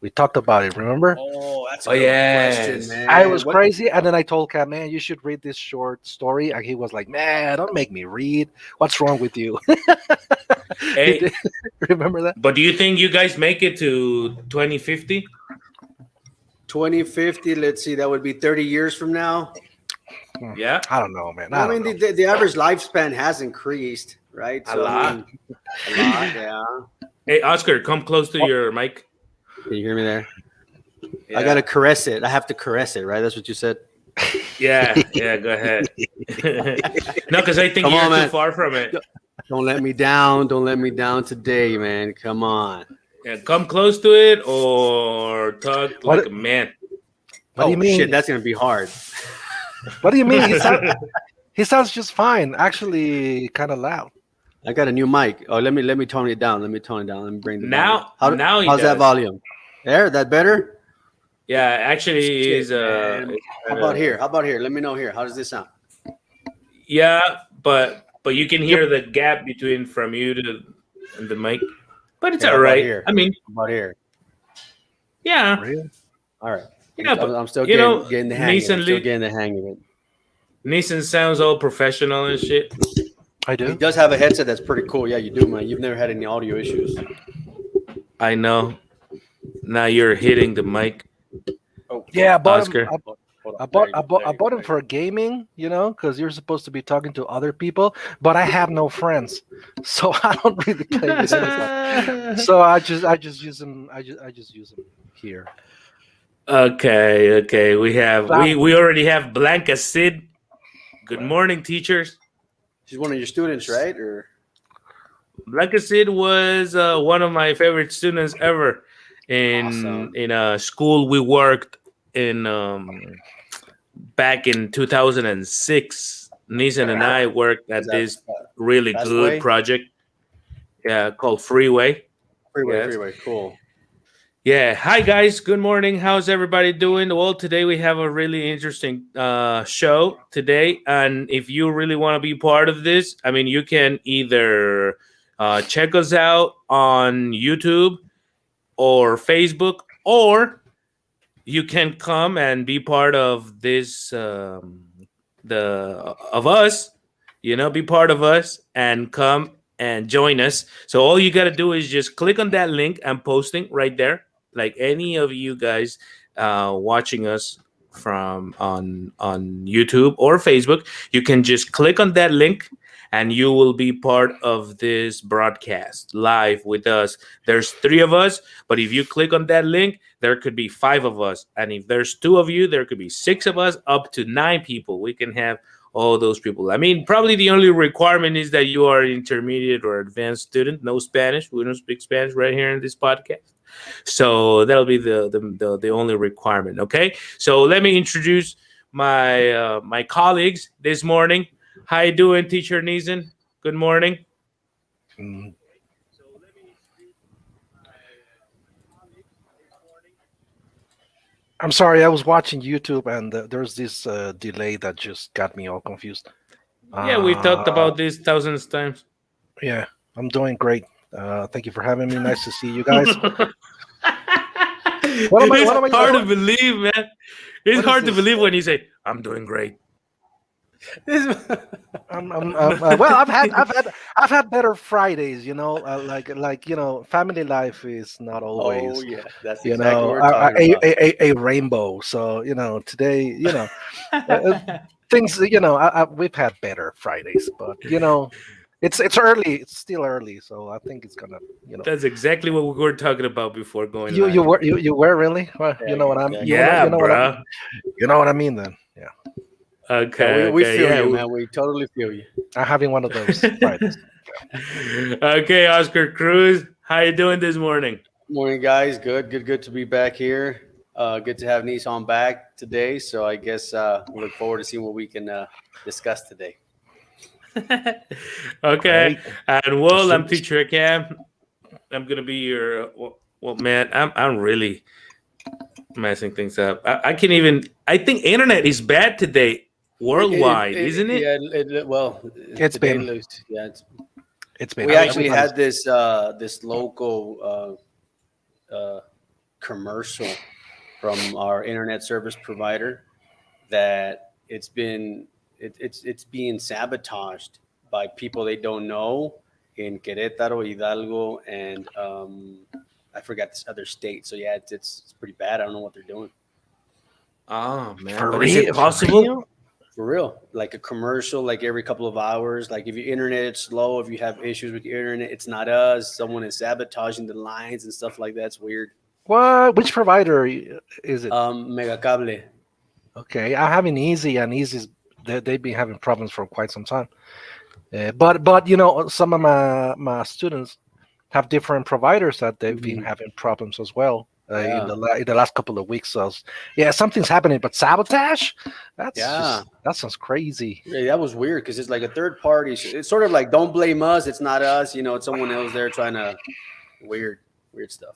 We talked about it, remember? Oh, that's a Oh, good yes. question, man. I was What- crazy, and then I told Cat, man, you should read this short story. And he was like, man, don't make me read. What's wrong with you? Hey, Remember that? but do you think you guys make it to 2050? 2050, let's see, that would be 30 years from now. Yeah, I don't know, man. I mean, the average lifespan has increased, right? a lot. I mean, a lot, yeah. Hey, Oscar, come close to your mic. Can you hear me there? Yeah. I got to caress it. I have to caress it, right? That's what you said? Yeah, go ahead. No, because I think Come you're on, too man. far from it. Don't let me down. Don't let me down today, man. Come on. Yeah, come close to it or talk like a man. What do you mean? Shit, that's going to be hard. What do you mean? He sounds just fine. Actually, kind of loud. I got a new mic. Oh, let me tone it down. Let me bring the Now he how's that does. volume? There, that better? Yeah, actually, is Man. How about here? Let me know here. How does this sound? Yeah, but you can hear the gap between from you to the mic, but it's Yeah, all how about right. here? I mean, How about here? yeah, Really? All right. Yeah, but, I'm still you know, getting the hang of it. Nissan Still getting the hang of it. Nissan sounds all professional and shit. I He do. does have a headset that's pretty cool. Yeah, you do, man. You've never had any audio issues. I know. Now you're hitting the mic. Oh, Yeah, I bought Oscar. him. hold on. I bought There you go. him for gaming, because you're supposed to be talking to other people, but I have no friends, so I don't really play with them. So I just use them. I just use them here. Okay. We already have Blanca Sid. Good morning, teachers. She's one of your students, right? Or Blanca Sid was one of my favorite students ever Awesome. in a school we worked in back in 2006. Nissan and I worked at this really Fast good Way? project, called Freeway. Freeway, Yes. Freeway, cool. Yeah. Hi, guys. Good morning. How's everybody doing? Well, today we have a really interesting show today. And if you really want to be part of this, I mean, you can either check us out on YouTube or Facebook, or you can come and be part of this, be part of us and come and join us. So all you got to do is just click on that link I'm posting right there. Like any of you guys watching us from on YouTube or Facebook, you can just click on that link and you will be part of this broadcast live with us. There's 3 of us, but if you click on that link, there could be 5 of us. And if there's 2 of you, there could be 6 of us, up to 9 people. We can have all those people. I mean, probably the only requirement is that you are an intermediate or advanced student, no Spanish. We don't speak Spanish right here in this podcast. So that'll be the only requirement. Okay. So let me introduce my my colleagues this morning. How you doing, Teacher Neeson? Good morning. I'm sorry, I was watching YouTube and there's this delay that just got me all confused. Yeah, we talked about this thousands times. Yeah, I'm doing great. Thank you for having me. Nice to see you guys. It's hard to believe, man. It's hard to believe when you say, "I'm doing great." Well, I've had better Fridays, family life is not always. Oh yeah, that's exactly what we're talking about. A rainbow. So today, things. We've had better Fridays, but it's early. It's still early, so I think it's gonna. That's exactly what we were talking about before going. You were really? Well, you know what I'm. Yeah, bro. You know what I mean then. Yeah. Okay. We feel you, man. We totally feel you. I'm having one of those Fridays. Okay, Oscar Cruz, how you doing this morning? Morning, guys. Good to be back here. Good to have Nissan back today. So I guess we look forward to seeing what we can discuss today. Okay, and well, I'm Teacher Cam. I'm gonna be your man. I'm really messing things up. I can't even. I think internet is bad today. Worldwide, isn't it? Yeah, it's been. It's been. We actually had this local commercial from our internet service provider that it's being sabotaged by people they don't know in Querétaro, Hidalgo, and I forgot this other state. So yeah, it's pretty bad. I don't know what they're doing. Oh man, For but is it real? For possible? real? For real, like a commercial, like every couple of hours. Like if your internet is slow, if you have issues with your internet, it's not us. Someone is sabotaging the lines and stuff like that. It's weird. What? Which provider is it? Megacable. Okay, I have an Easy, and Easy's they've been having problems for quite some time. But you know, some of my students have different providers that they've been Mhm. having problems as well Yeah, in the last couple of weeks. So yeah, something's happening. But sabotage? yeah. That sounds crazy. Yeah, that was weird because it's like a third party. It's sort of like don't blame us. It's not us. You know, it's someone else there trying to weird stuff.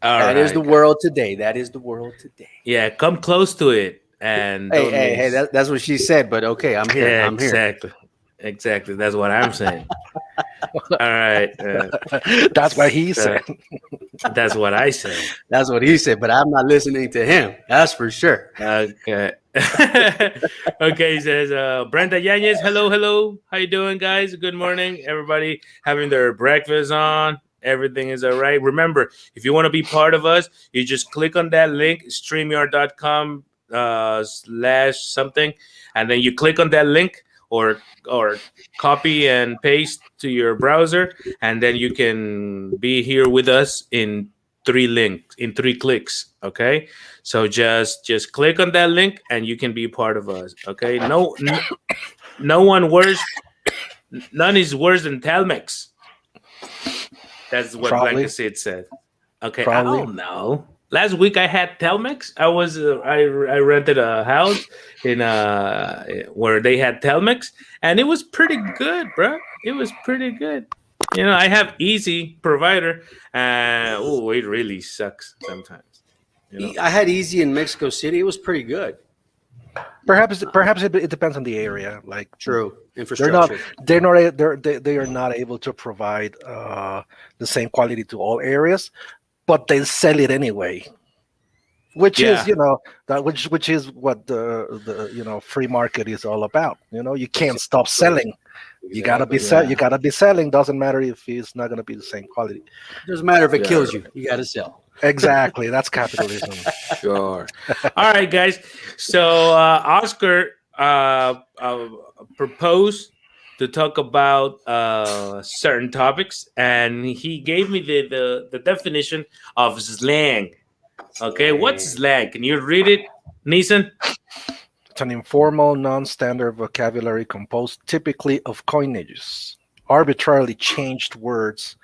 All That is the right. world today. That is the world today. Yeah, come close to it and Hey, don't hey, hey. miss. That's what she said. But okay, I'm here. Yeah, I'm here. exactly. Exactly. That's what I'm saying. All right. That's what he said. That's what I say. That's what he said. But I'm not listening to him. That's for sure. Okay. Okay, he says, Brenda Yanez, hello, hello. How you doing, guys? Good morning. Everybody having their breakfast on. Everything is all right. Remember, if you want to be part of us, you just click on that link, streamyard.com slash something, and then you click on that link or copy and paste to your browser, and then you can be here with us in 3 clicks. Okay, so just click on that link and you can be part of us. Okay, no one worse, none is worse than Telmex. That's what Probably. Blanca Sid said. Okay, I Probably. don't know. Last week I had Telmex. I rented a house in where they had Telmex, and it was pretty good, bro. It was pretty good. You know, I have Easy provider, and oh, it really sucks sometimes. You know, I had Easy in Mexico City. It was pretty good. Perhaps it depends on the area. Like True they're not infrastructure. they are not able to provide the same quality to all areas, but they sell it anyway. Which yeah, is which is what the free market is all about. You can't stop selling. Exactly. You gotta be selling. Doesn't matter if it's not gonna be the same quality. Doesn't matter if it Yeah. kills you. You got to sell. Exactly. That's capitalism. sure. All right, guys. So Oscar proposed to talk about certain topics, and he gave me the definition of slang. Okay, what's slang? Can you read it, Neeson? It's an informal, non-standard vocabulary composed typically of coinages, arbitrarily changed words,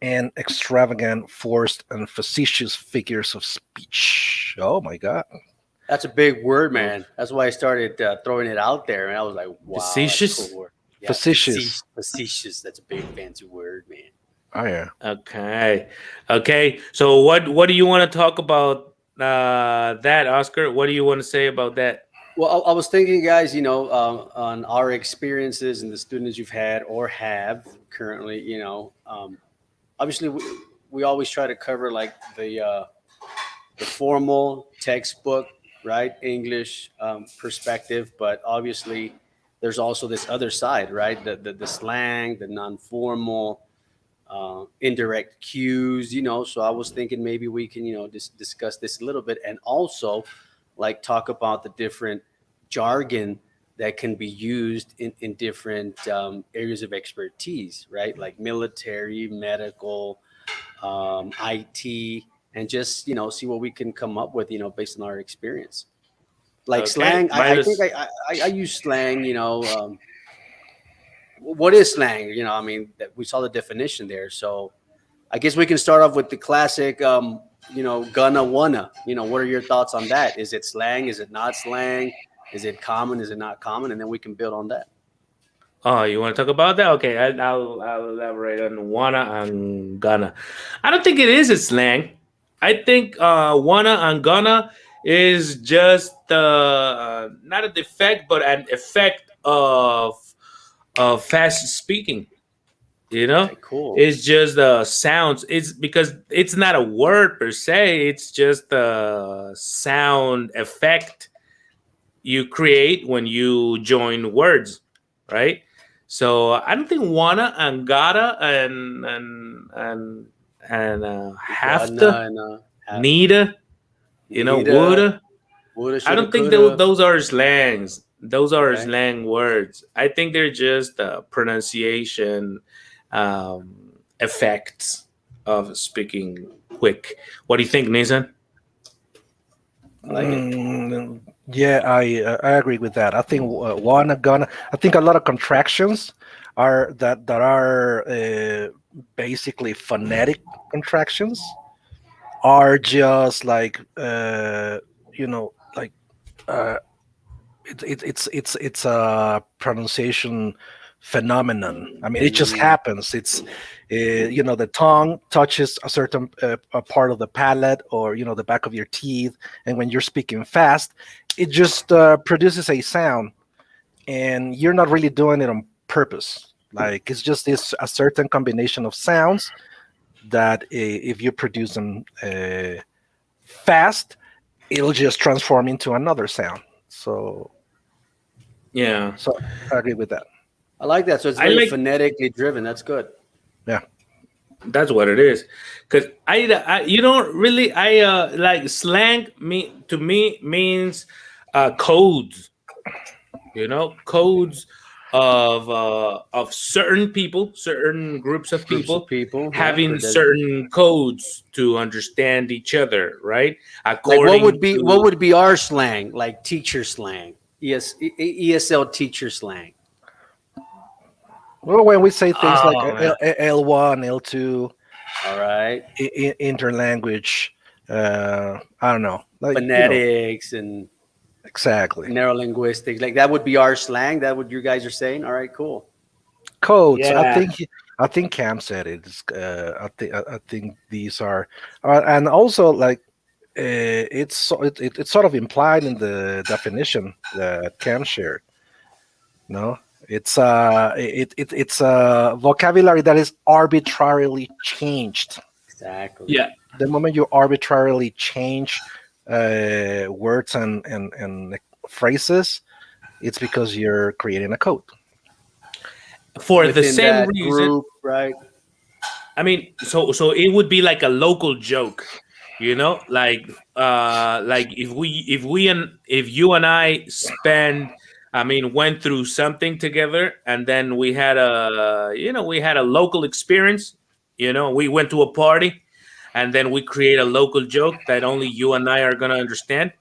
and extravagant, forced, and facetious figures of speech. Oh my God. That's a big word, man. That's why I started throwing it out there, and I was like, "Wow, Facetious? that's a cool word." Yeah, Facetious. facetious. That's a big fancy word, man. Oh yeah. Okay. So what do you want to talk about that, Oscar? What do you want to say about that? Well, I was thinking, guys, on our experiences and the students you've had or have currently, obviously we always try to cover like the formal textbook, right? English perspective, but obviously there's also this other side, right? The slang, the non-formal, indirect cues, So I was thinking maybe we can, discuss this a little bit, and also like talk about the different jargon that can be used in different areas of expertise, right? Like military, medical, IT, and just see what we can come up with, based on our experience. Like Okay, slang, I think I use slang. What is slang? I mean, we saw the definition there, so I guess we can start off with the classic. Gonna wanna. What are your thoughts on that? Is it slang? Is it not slang? Is it common? Is it not common? And then we can build on that. Oh, you want to talk about that? Okay, I'll elaborate on wanna and gonna. I don't think it is a slang. I think wanna and gonna is just not a defect, but an effect of fast speaking. You know, Okay, cool. it's just the sounds. It's because it's not a word per se. It's just the sound effect you create when you join words, right? So I don't think wanna and gotta and have to, Gonna and needa, needa, woulda. woulda, I shoulda, don't think coulda. those are slangs. Those are Okay. slang words. I think they're just pronunciation effects of speaking quick. What do you think, Nathan? I like it. Yeah, I agree with that. I think one gonna. I think a lot of contractions are that are basically phonetic contractions are just like like uh, it's a pronunciation phenomenon. I mean, it just Mm, happens. It's the tongue touches a certain a part of the palate, or the back of your teeth, and when you're speaking fast, it just produces a sound, and you're not really doing it on purpose. Like, it's just this a certain combination of sounds that if you produce them fast, it'll just transform into another sound. Yeah, So I agree with that. I like that. So it's I very like phonetically driven. That's good. Yeah. that's what it is. Cause I you don't really like slang. Me means codes. Codes of certain people, certain groups of Groups of people people, yeah, for having certain codes to understand each other, right? like According what to would be our slang, like teacher slang, ESL teacher slang. Well, when we say things like oh man, L1, L2, All right, interlanguage, I don't know, like phonetics and exactly neurolinguistics, like that would be our slang. That what you guys are saying. All right, cool. codes. yeah. I think Cam said it. I think these are, and also like it's sort of implied in the definition that Cam shared. No, it's a vocabulary that is arbitrarily changed. Exactly. Yeah, The moment you arbitrarily change words and phrases, it's because you're creating a code. for the Within same that reason. group, right? I mean, so it would be like a local joke, like if you and I spend, I mean, went through something together, and then we had a local experience. We went to a party, and then we create a local joke that only you and I are gonna understand.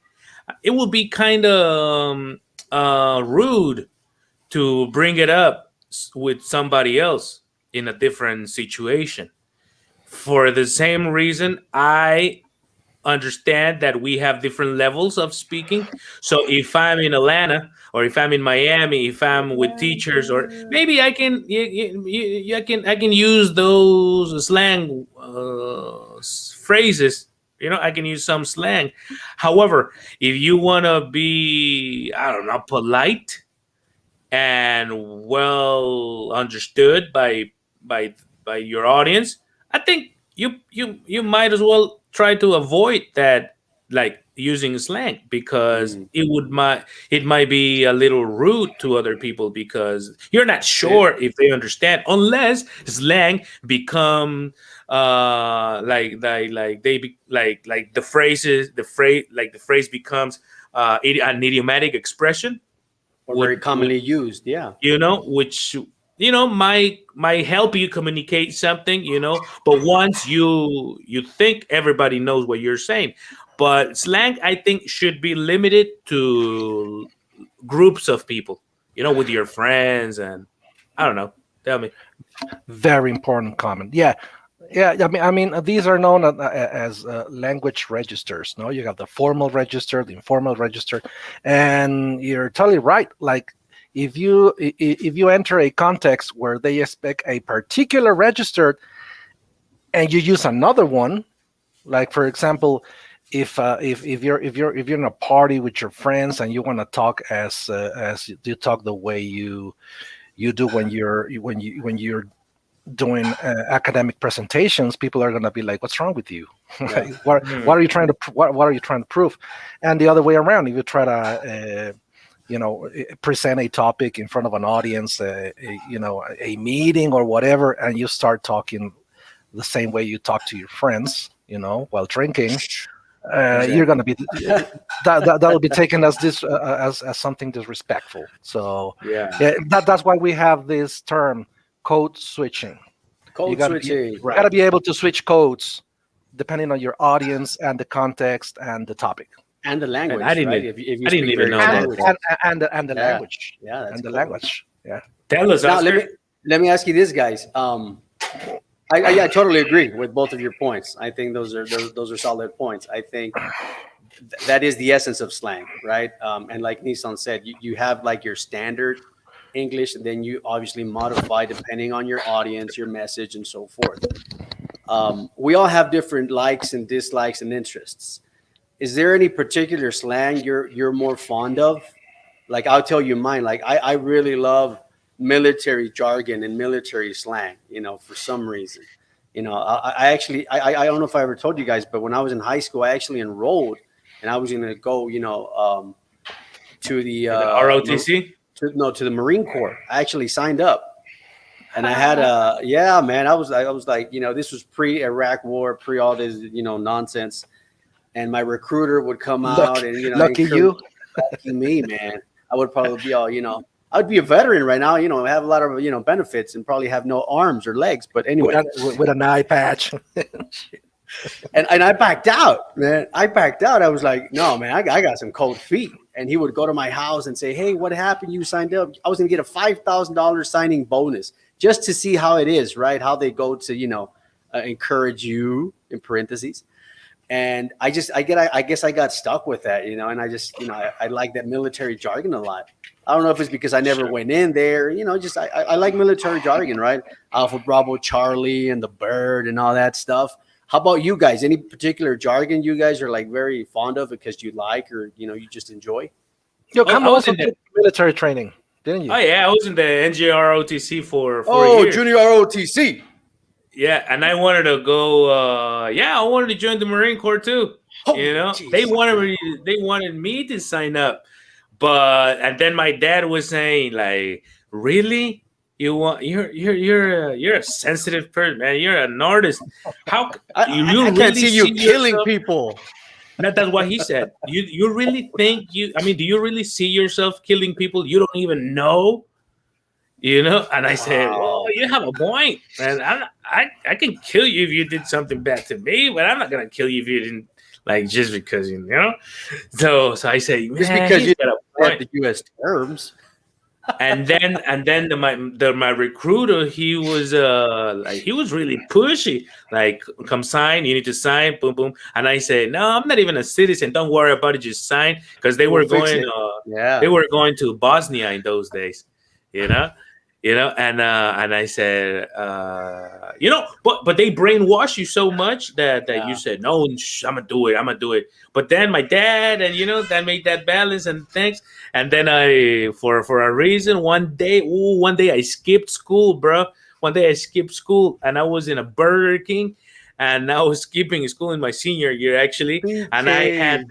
It would be kind of rude to bring it up with somebody else in a different situation. For the same reason, I understand that we have different levels of speaking. So if I'm in Atlanta, or if I'm in Miami, if I'm with teachers, or maybe I can I can use those slang phrases. I can use some slang. However, if you want to be, I don't know, polite and well understood by your audience, I think you might as well try to avoid that, like using slang, because Mm. it might be a little rude to other people, because you're not It, sure if they understand, unless slang become like they be, like the phrase becomes an idiomatic expression, or very would commonly used. Yeah. which might help you communicate something, but once you think everybody knows what you're saying. But slang, I think, should be limited to groups of people, with your friends, and I don't know, tell me. Very important comment. Yeah, yeah. I mean, these are known as language registers. No, you have the formal register, the informal register, and you're totally right. Like, if you enter a context where they expect a particular register and you use another one, like for example, if you're in a party with your friends and you want to talk as you talk the way you do when you're doing academic presentations, people are going to be like, "What's wrong with you? Yeah. Like, what are you trying to what are you trying to prove?" And the other way around, if you try to present a topic in front of an audience, a meeting or whatever, and you start talking the same way you talk to your friends, while drinking, Exactly. you're going to be that'll be taken as as something disrespectful. So Yeah. yeah, that's why we have this term, code switching. You Code got to be switching. you got to be able to switch codes depending on your audience and the context and the topic, And the And language, I didn't right? even If you I didn't speak even know various that. and languages. and the Yeah. language Yeah, that's and the cool. language. Yeah. Tell us, Now Oscar. let me ask you this, guys. I totally agree with both of your points. I think those are solid points. I think that is the essence of slang, right? And like Nissan said, you have like your standard English, and then you obviously modify depending on your audience, your message, and so forth. We all have different likes and dislikes and interests. Is there any particular slang you're more fond of? Like I'll tell you mine. Like I really love military jargon and military slang. For some reason. I actually I don't know if I ever told you guys, but when I was in high school, I actually enrolled, and I was going to go to the The ROTC. to the Marine Corps. I actually signed up, and I had yeah, man. I was like, this was pre-Iraq War, pre all this nonsense, and my recruiter would come out and Lucky you. lucky me, man. I would probably be all I would be a veteran right now. Have a lot of benefits and probably have no arms or legs. But anyway, With an eye patch. and I backed out, man. I backed out. I was like, no, man, I got some cold feet. And he would go to my house and say, hey, what happened? You signed up. I was going to get a $5,000 signing bonus just to see how it is, right? How they go to, encourage you in parentheses. And I guess I got stuck with that, and I just, I like that military jargon a lot. I don't know if it's because I never went in there, just I like military jargon, right? Alpha Bravo Charlie and the bird and all that stuff. How about you guys? Any particular jargon you guys are like very fond of because you like or you just enjoy? Yo, come I on, was in the, military training, didn't you? oh yeah, I was in the NGROTC for Oh, years. Junior ROTC. Yeah, and I wanted to go. I wanted to join the Marine Corps too. Oh, They wanted me to sign up, and then my dad was saying like, "Really? You're a sensitive person, man. You're an artist. How I you can't see you killing yourself-" people. That's what he said. You really think you? I mean, do you really see yourself killing people you don't even know? And I said, well, you have a point, and I can kill you if you did something bad to me, but I'm not gonna kill you if you didn't, like, just because So I say, Just man, because he's you got a have point. the U.S. terms. And then my recruiter, he was he was really pushy, like, come sign, you need to sign, boom boom. And I said, no, I'm not even a citizen, don't worry about it, just sign, because they We'll were fix going it. Yeah. they were going to Bosnia in those days, and I said, but they brainwash you so much that you said, no, I'm gonna do it. But then my dad and that made that balance and things. And then I, for a reason, one day I skipped school, bro. One day I skipped school, and I was in a Burger King, and I was skipping school in my senior year actually, and I had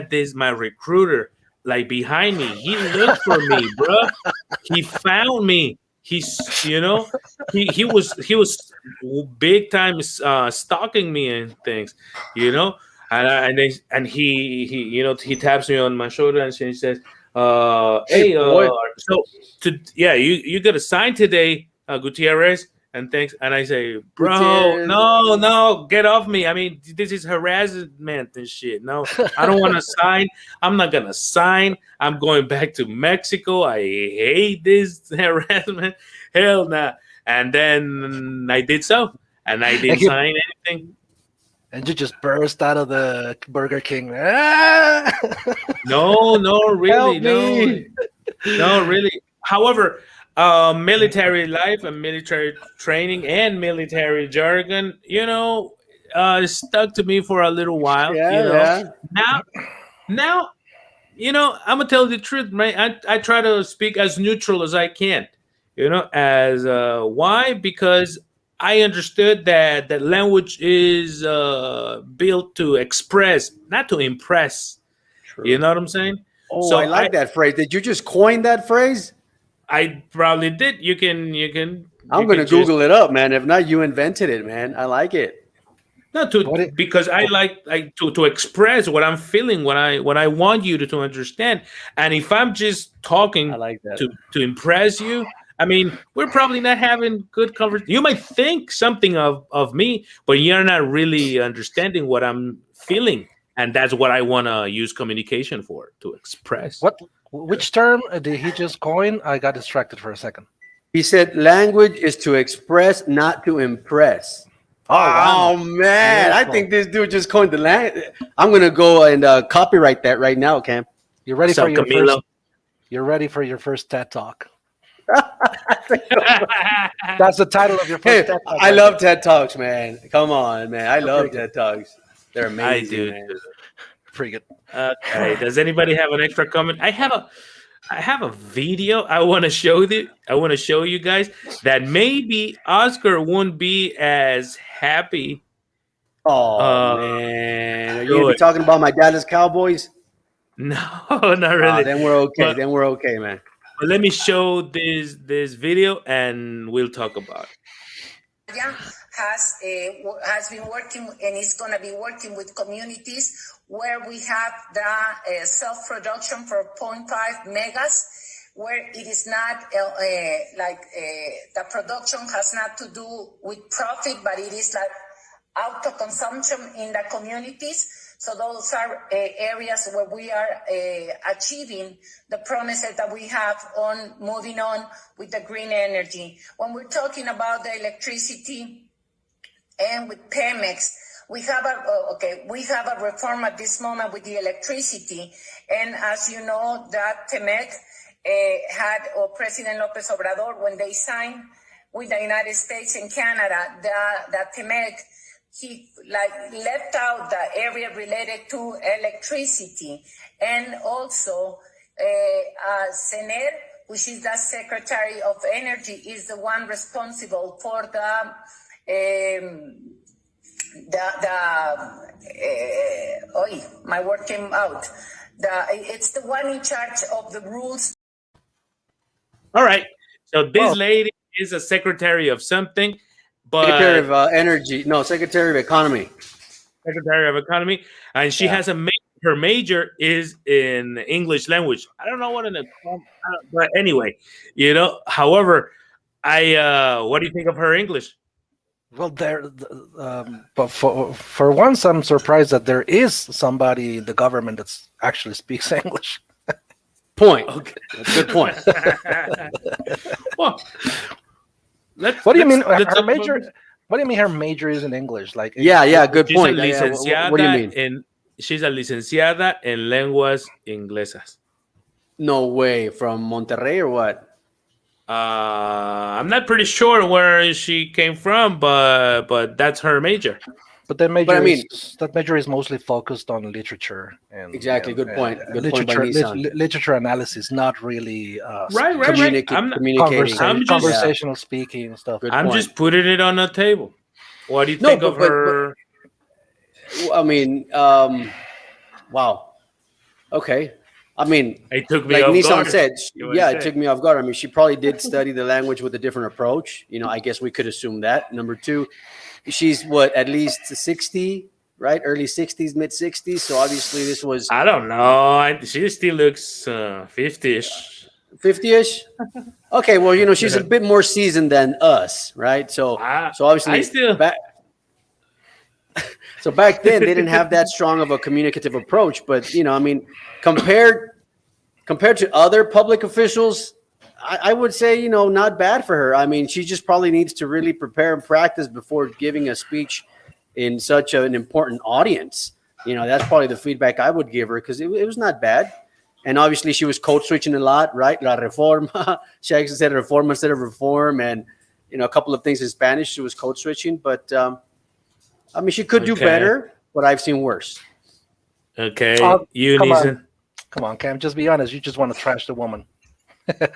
this my recruiter, like, behind me. He looked for me, bro. He found me. He's he was big time stalking me and things, and he taps me on my shoulder and he says, Hey, hey, boy. you got a sign today, Gutierrez, and thanks. And I say, bro, Gutierrez. no, get off me. I mean, this is harassment and shit. No, I don't want to sign. I'm not gonna sign. I'm going back to Mexico. I hate this harassment. Hell nah. And then I did so, and I didn't sign anything. And you just burst out of the Burger King. Ah! No, really, Help me. no, really. However, military life and military training and military jargon, stuck to me for a little while. Yeah. Now, I'm gonna tell you the truth, man. I try to speak as neutral as I can. as why? Because I understood that language is built to express, not to impress. You True. know what I'm saying? Oh, I So like that phrase. Did you just coin that phrase? I probably did. I'm You gonna can just Google it up, man. If not, you invented it, man. I like it. no What it, because I like to express what I'm feeling, what I want you to understand. And if I'm just I talking like that. to impress you, I mean, we're probably not having good conversation. You might think something of me, but you're not really understanding what I'm feeling. And that's what I want to use communication for, to express. what which term did he just coin? I got distracted for a second. He said language is to express, not to impress. Oh wow, Oh man, I beautiful. think this dude just coined the language. I'm gonna go and copyright that right now, Cam. You're ready So for your first. Camilo. You're ready for your first TED talk. That's the title of your first Hey, TED talk. I Right love TED Talks, man. Come on, man. I there. Pretty love good. TED Talks. They're I amazing, do man. too. Pretty good. Okay. Does anybody have an extra comment? I have a video I want to show you. I want to show you guys that maybe Oscar won't be as happy. Oh Uh, man, are you gonna do be it. talking about my Dallas Cowboys? No, not really. Then we're okay. But Then we're okay, man. let me show this video and we'll talk about it. Has been working and is going to be working with communities where we have the self-production for zero point 0.5 megas, where it is not the production has not to do with profit, but it is like auto consumption in the communities. So those are areas where we are achieving the promises that we have on moving on with the green energy. When we're talking about the electricity and with Pemex, we have a reform at this moment with the electricity. And as you know, that Pemex had, or President Lopez Obrador, when they signed with the United States and Canada, that Pemex, he left out the area related to electricity. And also CENER, which is the Secretary of Energy, is the one responsible for my word came out. It's the one in charge of the rules. All right. So this Well, lady is a secretary of something, but Secretary of Energy, no, Secretary of Economy. Secretary of Economy, and she Yeah. has her major is in English language. I don't know what but anyway, However, what do you think of her English? well, but for once, I'm surprised that there is somebody in the government that actually speaks English. Point. Okay. Good point. Well, What do you mean let's her talk about major? this. What do you mean her major is in English? Like, Yeah, good She's a point. licenciada What do you mean? she's a licenciada en lenguas inglesas. No way. From Monterrey or what? I'm not pretty sure where she came from, but that's her major. But that major, I mean- that major is mostly focused on literature and Exactly, good point. Good point by literature, Nissan. literature analysis, not really Right. I'm not- Communicating. I'm just- conversational speaking and stuff. Good I'm point. just putting it on the table. What do you No, think of but- her? I mean, wow. Okay. I mean, It took me like off Nissan guard. said, You wanna yeah, say? it took me off guard. I mean, she probably did study the language with a different approach. I guess we could assume that. Number two, she's at least 60, right? Early 60s, mid 60s. So obviously this was I don't know. She still looks 50ish. 50-ish. Okay, well, she's a bit more seasoned than us, right? So obviously I still- back then they didn't have that strong of a communicative approach, but I mean, compared to other public officials, I would say, not bad for her. I mean, she just probably needs to really prepare and practice before giving a speech in such an important audience. That's probably the feedback I would give her, because it was not bad. And obviously she was code switching a lot, right? La reforma. She actually said reforma instead of reform. And, a couple of things in Spanish, she was code switching. But, I mean, she could do Okay. better, but I've seen worse. Okay, Come Nissan. on. Come on, Cam. Just be honest. You just want to trash the woman.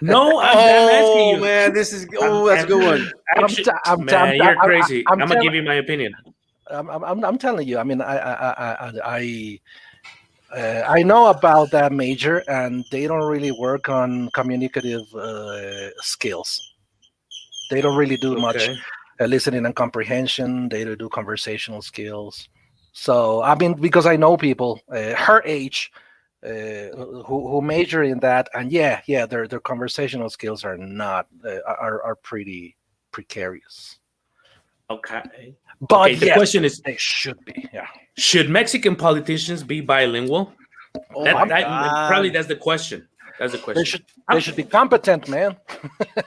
No, I'm asking Oh you. man, this is that's a good one. Actually, I'm man, you're crazy. I'm gonna telling give you my opinion. I'm telling you. I mean, I know about that major, and they don't really work on communicative skills. They don't really do much Okay. listening and comprehension. They don't do conversational skills. So I mean, because I know people her age who major in that, and yeah, their conversational skills are not are pretty precarious. Okay. But Okay. The yes, question is, they should be. Yeah. should Mexican politicians be bilingual? Oh That, my that probably god, that's the question. That's the They question. should they should be competent, man,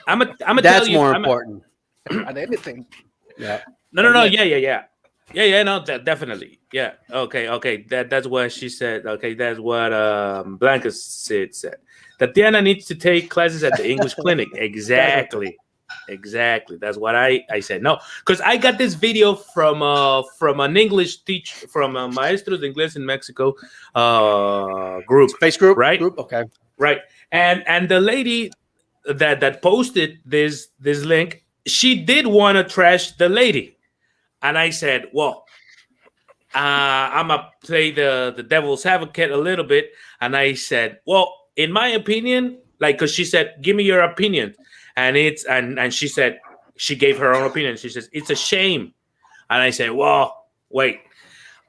I'm gonna tell that's you. more important. at anything. Yeah. No. Yeah. Yeah. No, definitely. Yeah. Okay. That's what she said. Okay, that's what Blanca said. Tatiana needs to take classes at the English clinic. Exactly. That's what I said. No, because I got this video from an English teacher from Maestros de Inglés in Mexico group, Space group. right? Group. Okay. Right. And the lady that posted this link, she did want to trash the lady. And I said, well, I'm gonna play the devil's advocate a little bit. And I said, well, in my opinion, like, because she said, give me your opinion. And and she said, she gave her own opinion. She says, it's a shame. And I said, well, wait.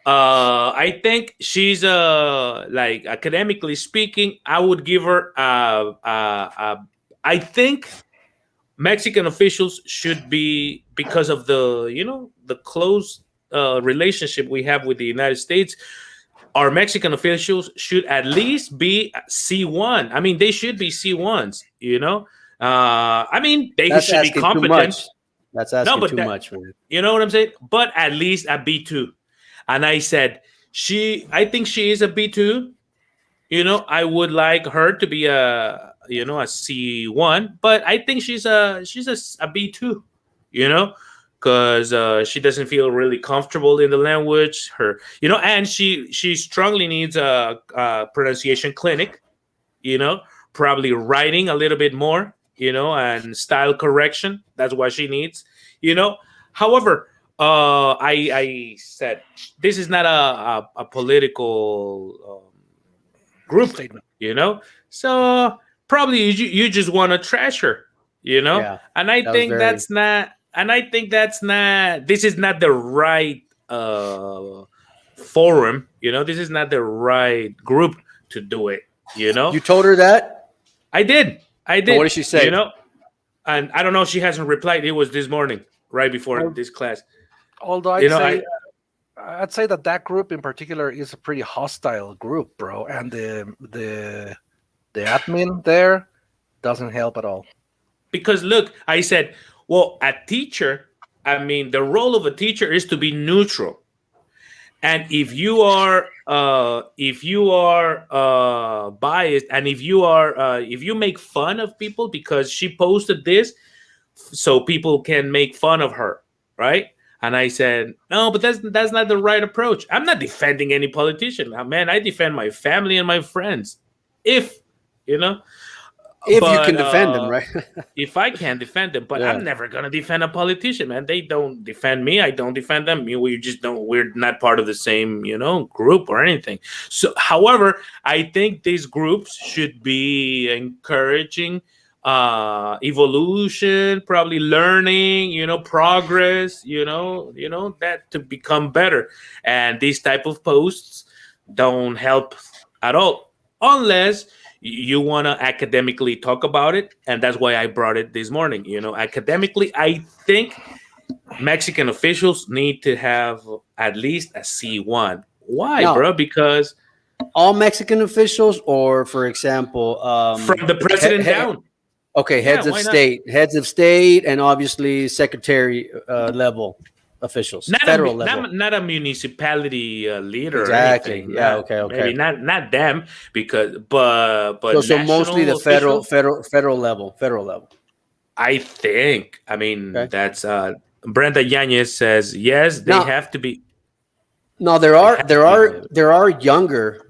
I think she's like, academically speaking, I would give her I think Mexican officials should be, because of the close relationship we have with the United States. Our Mexican officials should at least be C1. I mean, they should be C1s. I mean, they That's should be asking too competent. much. That's No, asking but too much, man. you know what I'm saying. But at least a B2. And I said, I think she is a B2. I would like her to be a C1, but I think she's a B2. Because she doesn't feel really comfortable in the language. And she strongly needs a pronunciation clinic. Probably writing a little bit more. And style correction. That's what she needs. However, I said this is not a political group, Statement. so probably you just want to trash her, Yeah. and I That was think very. that's not, this is not the right forum. This is not the right group to do it. You told her that. I did. And what did she say? And I don't know, she hasn't replied. It was this morning, right before Well, this class. Although I'd say that group in particular is a pretty hostile group, bro, and the admin there doesn't help at all. Because look, I said, well, a teacher, I mean, the role of a teacher is to be neutral. And if you are biased, and if you make fun of people, because she posted this so people can make fun of her, right? And I said, no, but that's not the right approach. I'm not defending any politician. Man, I defend my family and my friends. If you can defend them, right? if I can defend them, but Yeah. I'm never gonna defend a politician, man. They don't defend me. I don't defend them. We just don't. We're not part of the same, group or anything. So, however, I think these groups should be encouraging evolution, probably learning, progress, that to become better. And these type of posts don't help at all, unless you want to academically talk about it. And that's why I brought it this morning. Academically, I think Mexican officials need to have at least a C1. Why, No. bro? Because All Mexican officials, or for example, from the president down. Okay, heads Yeah, of why not? state, and obviously secretary level officials, federal level. Not a municipality leader. Exactly. Or anything. Yeah. Not- Okay. Maybe not them, because but So mostly the national officials, federal level. I think. I mean, Okay. that's Brenda Yanez says yes. They Now- have to be. No, there are younger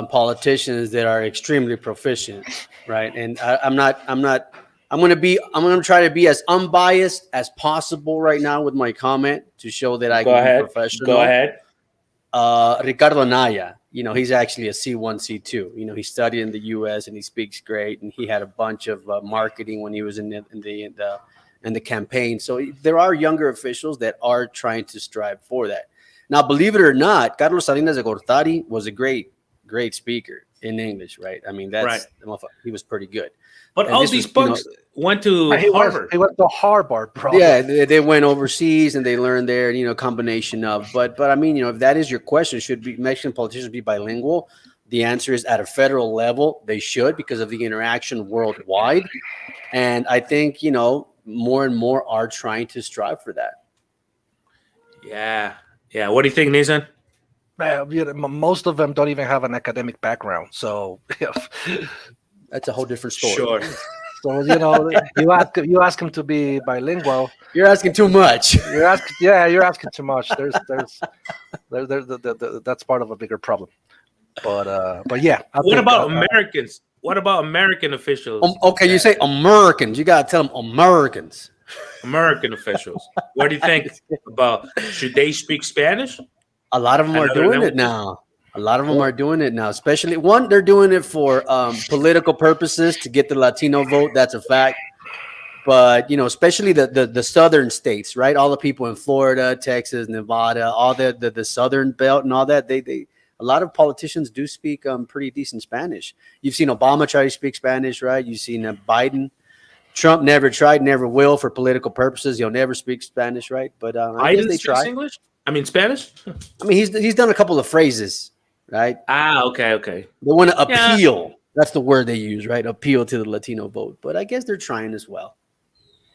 politicians that are extremely proficient, right? And I'm going to try to be as unbiased as possible right now with my comment to show that I Go can be ahead. Go professional. ahead. Ricardo Naya, he's actually a C1, C2. He studied in the U.S. and he speaks great, and he had a bunch of marketing when he was in the campaign. So there are younger officials that are trying to strive for that. Now, believe it or not, Carlos Salinas de Gortari was a great speaker in English, right? I mean, he was pretty good. But And all this these was, punks went to Harvard. He went to Harvard, bro. yeah, they went overseas and they learned there, combination of. But I mean, if that is your question, should Mexican politicians be bilingual? The answer is at a federal level, they should, because of the interaction worldwide. And I think, more and more are trying to strive for that. Yeah. Yeah. What do you think, Nissan? Most of them don't even have an academic background, so That's a whole different story. Sure. so you ask them to be bilingual. You're asking too much. You're asking too much. That's part of a bigger problem. But yeah. What about Americans? What about American officials? Okay, you say Americans. You gotta tell them Americans. American officials. What do you think about? Should they speak Spanish? A lot of them are doing it now. Especially they're doing it for political purposes to get the Latino vote. That's a fact. But especially the southern states, right? All the people in Florida, Texas, Nevada, all the southern belt and all that. A lot of politicians do speak pretty decent Spanish. You've seen Obama try to speak Spanish, right? You've seen Biden. Trump never tried, never will for political purposes. He'll never speak Spanish, right? But I guess they try. English? I mean Spanish? I mean, he's done a couple of phrases, right? Okay. They want to appeal. Yeah. That's the word they use, right? Appeal to the Latino vote. But I guess they're trying as well.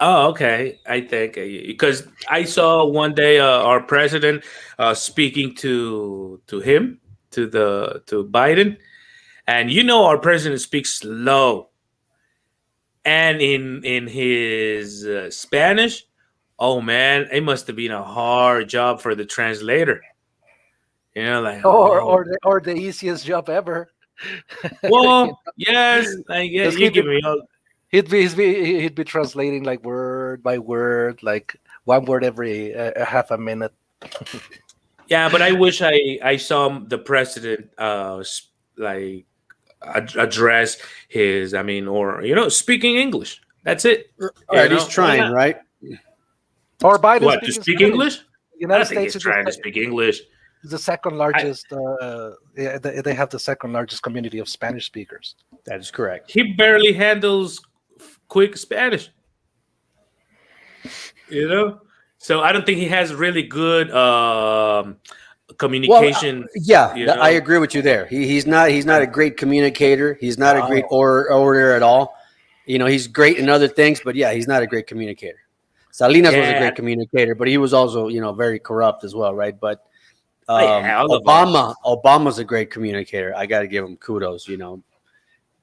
Oh, okay. I think because I saw one day our president speaking to Biden, and our president speaks slow, and in his Spanish, oh man, it must have been a hard job for the translator. Or the easiest job ever. Well, yes, you give me all. He'd be translating like word by word, like one word every half a minute. Yeah, but I wish I saw the president address his. I mean, or speaking English. That's it. Right, he's trying, right? Or Biden. What, to speak English? United States is trying to speak English. The second largest. They have the second largest community of Spanish speakers. That is correct. He barely handles quick Spanish. So I don't think he has really good communication. Well, I agree with you there. He's not a great communicator. He's not a great orator at all. He's great in other things, but he's not a great communicator. Salinas was a great communicator, but he was also very corrupt as well, right? But Obama's a great communicator. I got to give him kudos.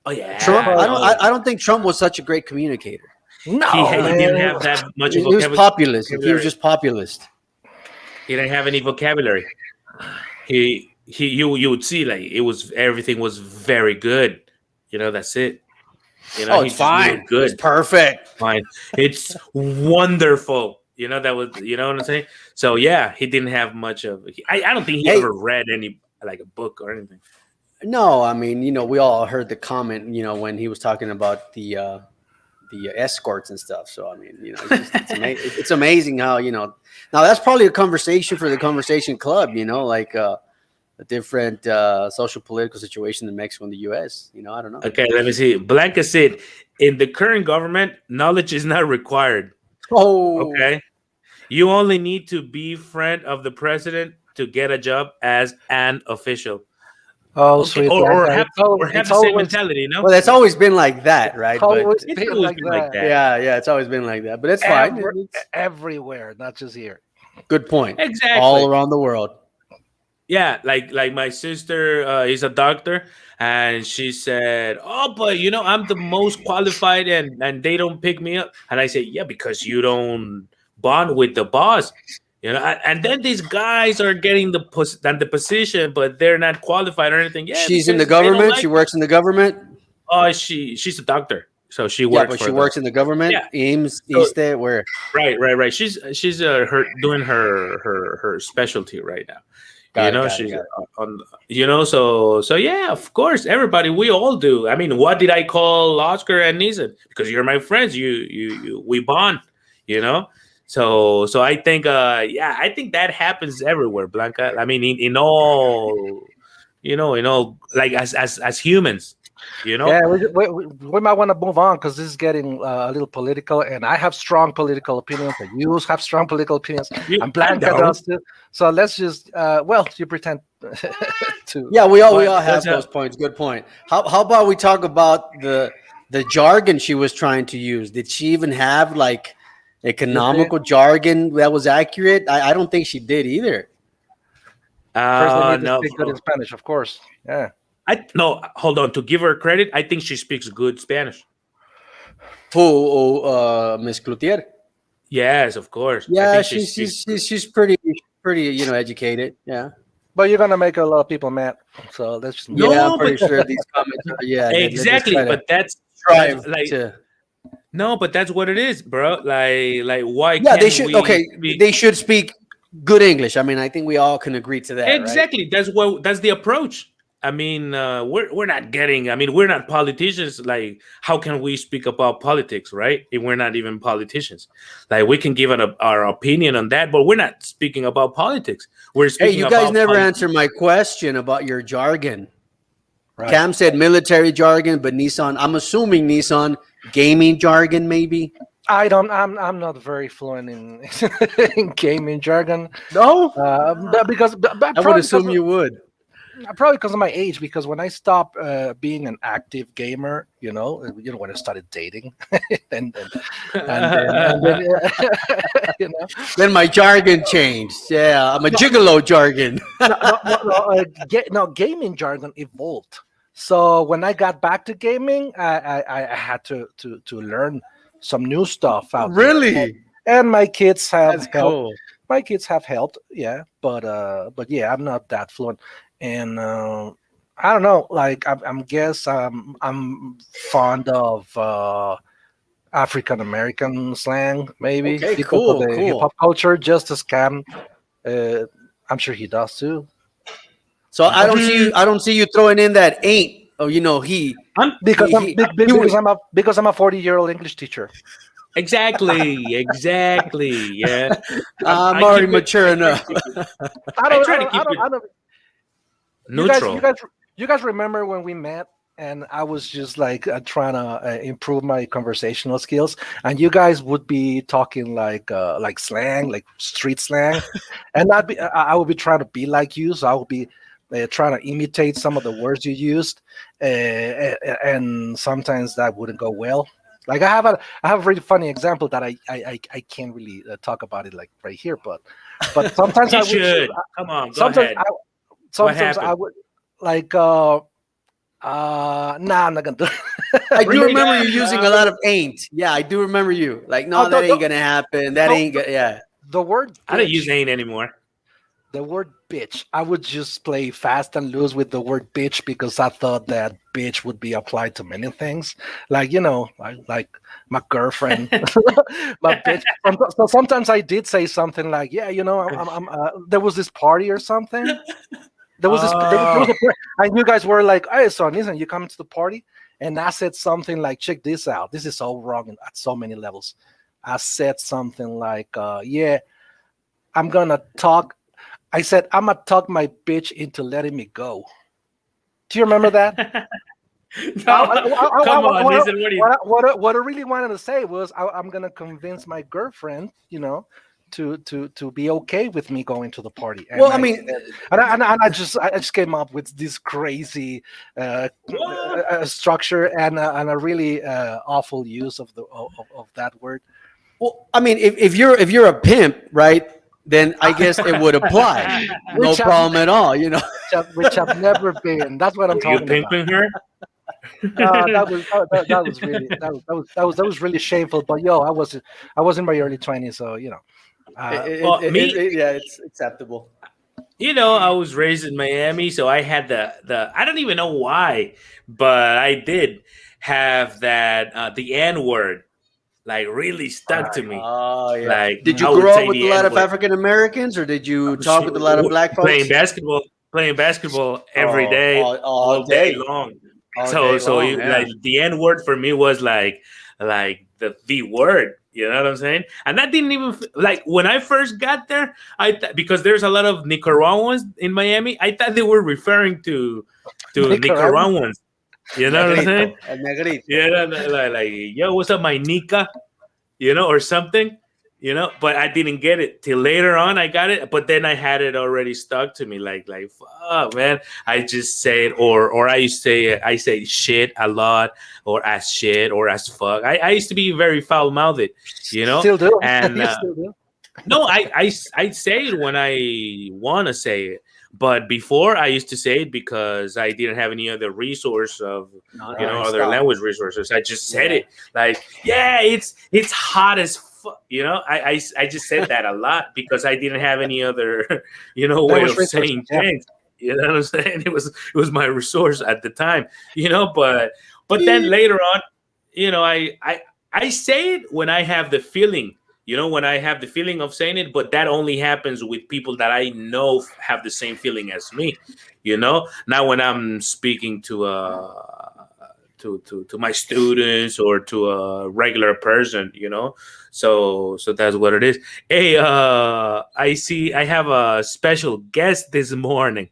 Oh yeah, Trump. I don't think Trump was such a great communicator. No, he didn't have that much. He was populist. He was just populist. He didn't have any vocabulary. You would see everything was very good. That's it. It's fine. Good. It's perfect. Fine. It's wonderful. That was. You know what I'm saying? So he didn't have much of. I don't think he ever read any a book or anything. No, I mean, we all heard the comment, when he was talking about the escorts and stuff. So, I mean, it's amazing how, now that's probably a conversation for the Conversation Club, a different social political situation in Mexico and the U.S. I don't know. Okay, let me see. Blanca said, in the current government, knowledge is not required. Oh, okay. You only need to be friend of the president to get a job as an official. Oh, okay. Sweet. Or have the same mentality, no? Well, it's always been like that, right? Always been like that. Yeah, it's always been like that. But it's fine. Everywhere, not just here. Good point. Exactly. All around the world. Yeah, like my sister is a doctor, and she said, "Oh, but I'm the most qualified, and they don't pick me up." And I said, "Yeah, because you don't bond with the boss. You know, and then these guys are getting the position, but they're not qualified or anything. Yeah, She's in the because they don't government. like. She works in the government. Oh, she's a doctor, so she Yeah, works but for she the. works in the government. Yeah. Eames, So, East, where? right. She's her doing her specialty right now. You Got it. know, Got it. she's Got it. on. You know, so yeah, of course, everybody, we all do. I mean, what did I call Oscar and Nissan? Because you're my friends. You we bond. You know. So I think yeah, I think that happens everywhere, Blanca. I mean, in all, in all, like as humans, you know. Yeah, we might want to move on because this is getting a little political, and I have strong political opinions, and you have strong political opinions, and I Blanca don't. does too. So let's just, well, you pretend to. Yeah, we all But have those points. Good point. How about we talk about the jargon she was trying to use? Did she even have like economical jargon that was accurate? I don't think she did either. First, they need to No, speak good in Spanish, of course. Yeah. no. Hold on. To give her credit, I think she speaks good Spanish. Who? Miss Cloutier. Yes, of course. I Yeah, think she speaks. she's pretty educated. Yeah. But you're going to make a lot of people mad. So let's just move No, on. Yeah, I'm but- pretty sure these comments are, yeah, they're just Exactly, trying to but that's strive like to. no, but that's what it is, bro. Like why? Yeah, they can't should. we Okay, speak- they should speak good English. I mean, I think we all can agree to that. Right? Exactly. That's the approach. I mean, we're not getting. I mean, we're not politicians. Like, how can we speak about politics, right? If we're not even politicians, like we can give our opinion on that, but we're not speaking about politics. We're Hey, speaking. you guys about never politics. answered my question about your jargon. Right. Cam said military jargon, but Nissan. I'm assuming Nissan gaming jargon, maybe. I'm not very fluent in, in gaming jargon. No, But because I would assume you would. probably because of my age. Because when I stopped being an active gamer, when I started dating, and then you know, Then my jargon changed. Yeah, I'm a gigolo jargon. no, gaming jargon evolved. So when I got back to gaming, I had to learn some new stuff out there. Really? And my kids have That's helped. cool. My kids have helped, yeah, but yeah, I'm not that fluent, and I don't know. Like I'm guess I'm fond of African American slang, maybe Okay, because cool, of the cool. hip hop culture. Just as Cam, I'm sure he does too. So I don't see you throwing in that ain't. Oh, he. Because He- because I'm a 40-year-old English teacher. Exactly. Yeah. I'm I already keep it- mature enough. I don't. try I to don't, keep I don't, it I don't, Neutral. you guys remember when we met and I was just like trying to improve my conversational skills, and you guys would be talking like slang, like street slang, and I would be trying to be like you, so I would be trying to imitate some of the words you used, and sometimes that wouldn't go well. Like I have a really funny example that I can't really talk about it like right here, but sometimes You I would. should. Come on, go Sometimes ahead. sometimes I happened? would like nah, I'm not gonna do it. I do Bring it remember up, you using a dog. lot of ain't. Yeah, I do remember you. Like, no, Oh, that don't- ain't gonna happen. That don't- ain't gonna. Yeah. The word I don't bitch, use ain't anymore. the word bitch, I would just play fast and loose with the word bitch because I thought that bitch would be applied to many things, like like my girlfriend, my bitch. So sometimes I did say something like, yeah, there was this party or something. There was there was a party, and you guys were like, hey, son, listen, you coming to the party? And I said something like, check this out. This is so wrong at so many levels. I said something like, yeah, I'm gonna talk. I said, I'm gonna talk my bitch into letting me go. Do you remember that? No, come on, listen. What do you? What I really wanted to say was, I'm gonna convince my girlfriend, to be okay with me going to the party. And Well, I mean, I just came up with this crazy structure and a really awful use of that word. well, I mean, if you're a pimp, right? Then I guess it would apply. No Which problem at all. which I've never been. That's what I'm You talking about. pimping her? That was really that was really shameful. But I was in my early 20s, so Well, me, Yeah, it's acceptable. I was raised in Miami, so I had the I don't even know why, but I did have that the N word like really stuck to Right. me. Oh yeah. Like Did I you would grow up say with a the lot N of word. African Americans, or did you talk with a lot of black Playing folks? basketball, playing basketball every Oh, day, all all day day, long. all So day so long. you, Yeah. like the N word for me was like the word. You know what I'm saying? And that didn't even like when I first got there. Because there's a lot of Nicaraguans in Miami. I thought they were referring to Nicaragua. Nicaraguans. You know what I'm saying? Negrito, el negrito. Yeah, like yo, what's up, my Nica? Or something, but I didn't get it till later on. I got it, but then I had it already stuck to me. Like, fuck, man. I just say it, or I say shit a lot, or as shit, or as fuck. I used to be very foul mouthed, Still do. and You still do. no, I say it when I want to say it. But before I used to say it because I didn't have any other resource of No, Right. other stop. language resources. I just said Yeah. it like, yeah, it's hot as fuck. I just said that a lot because I didn't have any other way Language of resources, saying yeah. things. You know what I'm saying? It was my resource at the time. But then later on, I say it when I have the feeling. When I have the feeling of saying it, but that only happens with people that I know have the same feeling as me. Not when I'm speaking to my students or to a regular person. So that's what it is. Hey, I see I have a special guest this morning.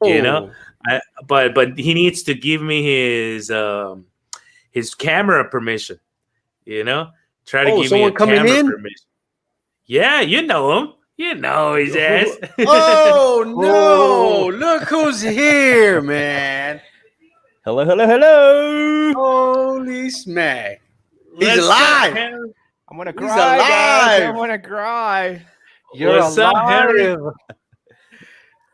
You know, Oh, but he needs to give me his camera permission. You know, Try to give me a someone coming camera in? permission. Yeah, you know him. You know his ass. Oh Oh. no! Look who's here, man! Hello, hello, hello. Holy smack! He's What's up, alive. Henry? I'm gonna He's cry, guys. alive. I'm gonna cry. You're What's up, Henry? alive.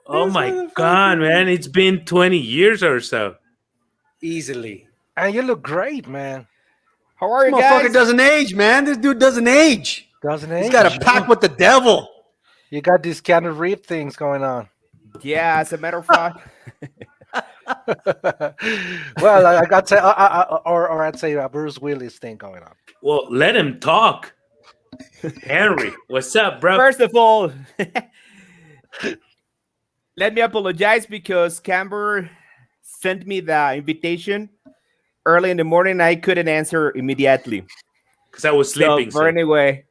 Oh This my motherfucker. God, man! It's been 20 years or so. Easily. And you look great, man. How are This you motherfucker guys? doesn't age, man. This dude doesn't age. Doesn't He's age. got a pact with the devil. You got these kind of reap things going on. Yeah, as a matter of fact. Well, I got to, or I'd say a Bruce Willis thing going on. Well, let him talk. Henry, what's up, bro? First of all, let me apologize because Camber sent me the invitation early in the morning. I couldn't answer immediately. Because I was sleeping. So, but anyway,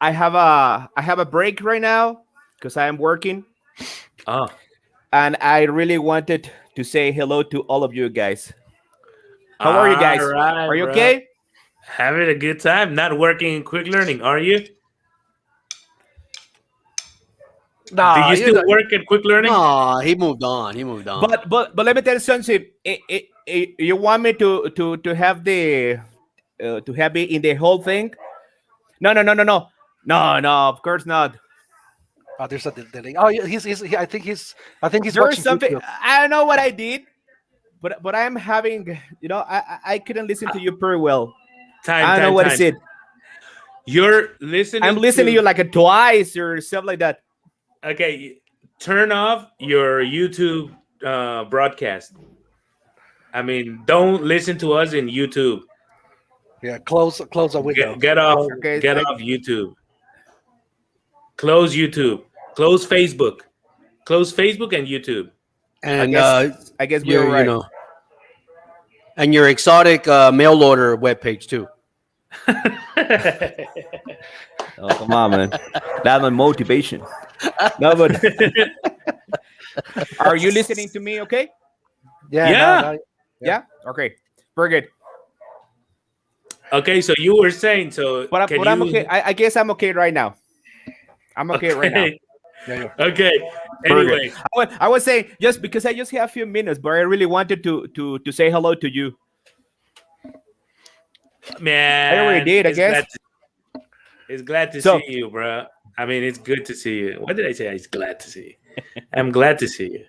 I have a break right now because I am working, Oh, and I really wanted to say hello to all of you guys. How are you guys? all right, Are you bro. okay? Having a good time. Not working in quick learning, are you? Nah, Do you still work at quick learning? No, he moved on. He moved on. But let me tell you something. You want me to have the to have it in the whole thing? No. Of course not. Oh, there's a delay. Oh, yeah, I think he's There's watching something. YouTube. I don't know what I did, but I'm having. I couldn't listen to you pretty well. I don't know what is it. You're listening. I'm listening to you like a twice or something like that. Okay, turn off your YouTube broadcast. I mean, don't listen to us in YouTube. Yeah, close the window. Get off. Okay, Get off YouTube. Close YouTube. Close Facebook. Close Facebook and YouTube. and I guess we your, were right. And your exotic mail order webpage too. Oh, come on, man. That's my motivation. No, but are you listening to me? Okay. Yeah. Yeah. no, Yeah. Okay. Very good. Okay, so you were saying so. But can I'm you- okay. I guess I'm okay right now. I'm okay right now. yeah. Okay. Very Anyway, good. I was saying just because I just have a few minutes, but I really wanted to say hello to you. man, I already did, I it's guess. glad to So- see you, bro. I mean, it's good to see you. What did I say? It's glad to see you. I'm glad to see you.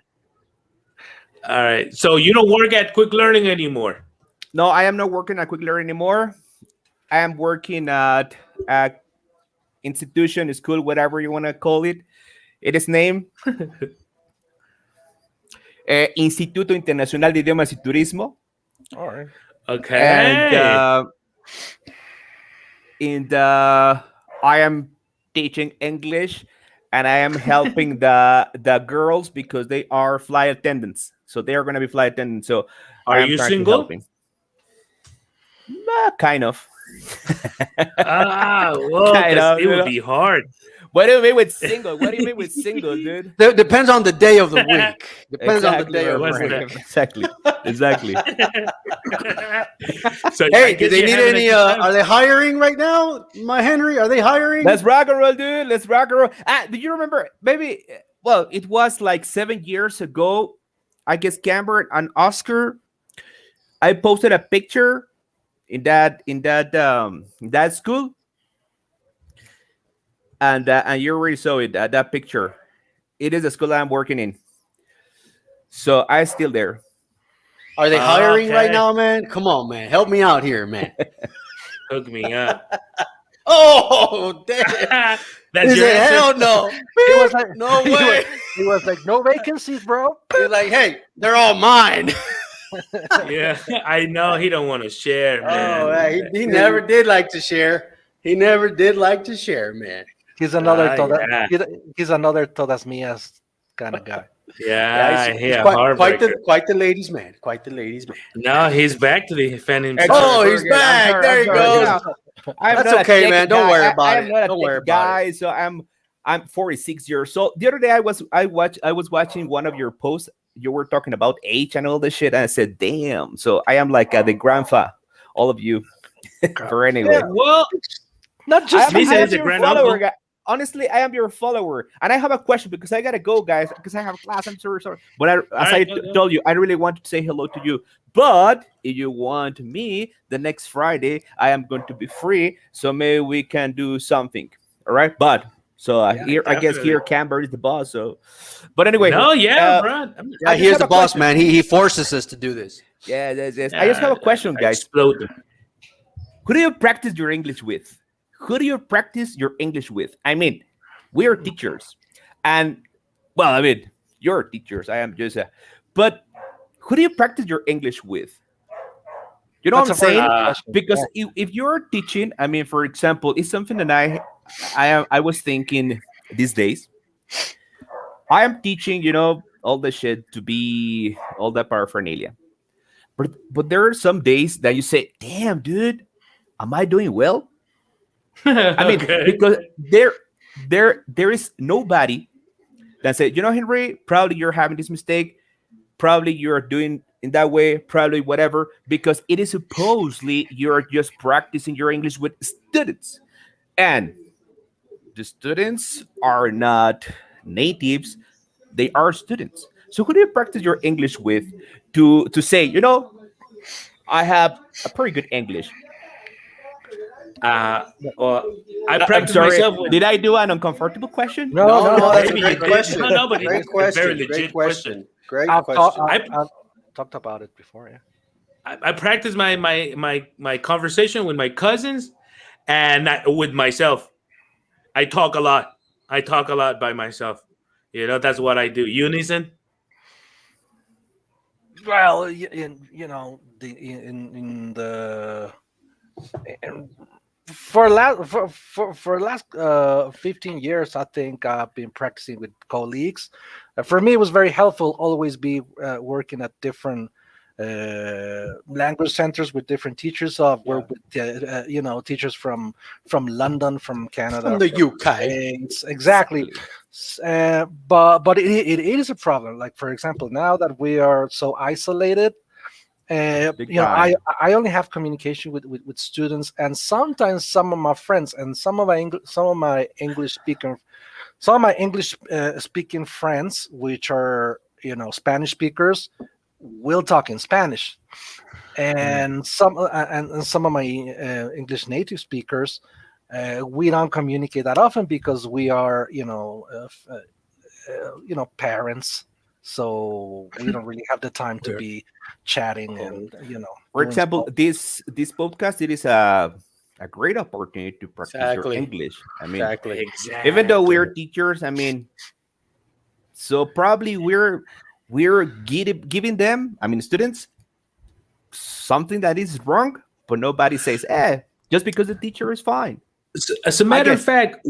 All right. So you don't work at Quick Learning anymore. No, I am not working at Quick Learn anymore. I am working at institution, school, whatever you want to call it. It is named Instituto Internacional de Idiomas y Turismo. All right. And Okay. I am teaching English, and I am helping the girls because they are flight attendants. So they are going to be flight attendants. So Are I am you trying to single? helping. Kind of. Well, Kind 'cause of, it you would know. be hard. What do you mean with single? What do you mean with single, dude? Depends on the day of the week. Depends on the day bro. of the What's week. that? Exactly. So I Hey, do guess they you're need having a any? good time. Are they hiring right now, my Henry? Are they hiring? Let's rock and roll, dude. Let's rock and roll. Do you remember? Maybe. Well, it was like 7 years ago. I guess Camber and Oscar. I posted a picture in that school, and you already saw it. That picture. It is the school I'm working in. So I'm still there. Are they hiring right Okay. now, man? Come on, man. Help me out here, man. Hook me up. Oh, damn. That's He your said, answer? hell no. He was like, No he was- way. He was like, no vacancies, bro. He's like, hey, they're all mine. Yeah, I know he don't want to share, man. Oh, yeah, he never did like to share. He never did like to share, man. He's another Yeah. he's another todas mías kind of guy. Yeah, he's he a quite heartbreaker. the ladies' man. Quite the ladies' man. No, he's back to defend himself. Oh, he's back. There he goes. I'm That's not a okay, tech man. Don't guy. worry I about am it. not a Don't tech worry about guy, so I'm 46 years old. The other day I was watching one of your posts. You were talking about age and all this shit, and I said, "Damn!" So I am like the grandpa, all of you. For anyway, Well, Not I just am, Lisa I am is a your grand follower, uncle. guy. Honestly, I am your follower, and I have a question because I gotta go, guys, because I have class. I'm sorry. But as right, go. told you, I really want to say hello to you. But if you want me, the next Friday I am going to be free, so maybe we can do something. All right, but so here I guess definitely. here Camber is the boss. So, but anyway, no, yeah, uh, bro. Yeah, I he just is have the a boss, question. man. He forces us to do this. yeah, yes. I just have a question, guys. Explode them. Who do you practice your English with? Who do you practice your English with? I mean, we are teachers, and well, I mean, you're teachers. I am just but who do you practice your English with? You know That's what I'm a very saying? good question. Because if you're teaching, I mean, for example, it's something that I was thinking these days. I am teaching, all the shit to be all that paraphernalia. But there are some days that you say, "Damn, dude, am I doing well?" I mean, Okay. because there is nobody that said, Henry, probably you're having this mistake, probably you're doing in that way, probably whatever, because it is supposedly you're just practicing your English with students, and the students are not natives; they are students. So who do you practice your English with to say, I have a pretty good English? Well, I I'm practice sorry. myself with. Did I do an uncomfortable question? No, No, that's a maybe great you did. question. No, but Great it's a very question. legit Great question. question. Great I've, question. I've talked about it before. Yeah. I practice my conversation with my cousins and with myself. I talk a lot. I talk a lot by myself. That's what I do. Unison. Well, in the in, for last 15 years, I think I've been practicing with colleagues. For me, it was very helpful always be working at different language centers with different teachers. So I've worked with teachers from London, from Canada, From the from UK. States. Exactly. But it is a problem. Like, for example, now that we are so isolated, Big I time. I only have communication with students, and sometimes some of my friends and some of my English speaking friends, which are Spanish speakers, will talk in Spanish, and some of my English native speakers, we don't communicate that often because we are parents, so we don't really have the time to be chatting and For doing example, stuff. this podcast, it is a a great opportunity to practice Exactly. your English. I mean, Exactly. Exactly. even though we're teachers, I mean, so probably we're giving them, I mean, students, something that is wrong, but nobody says, just because the teacher is fine. As a I matter of guess fact,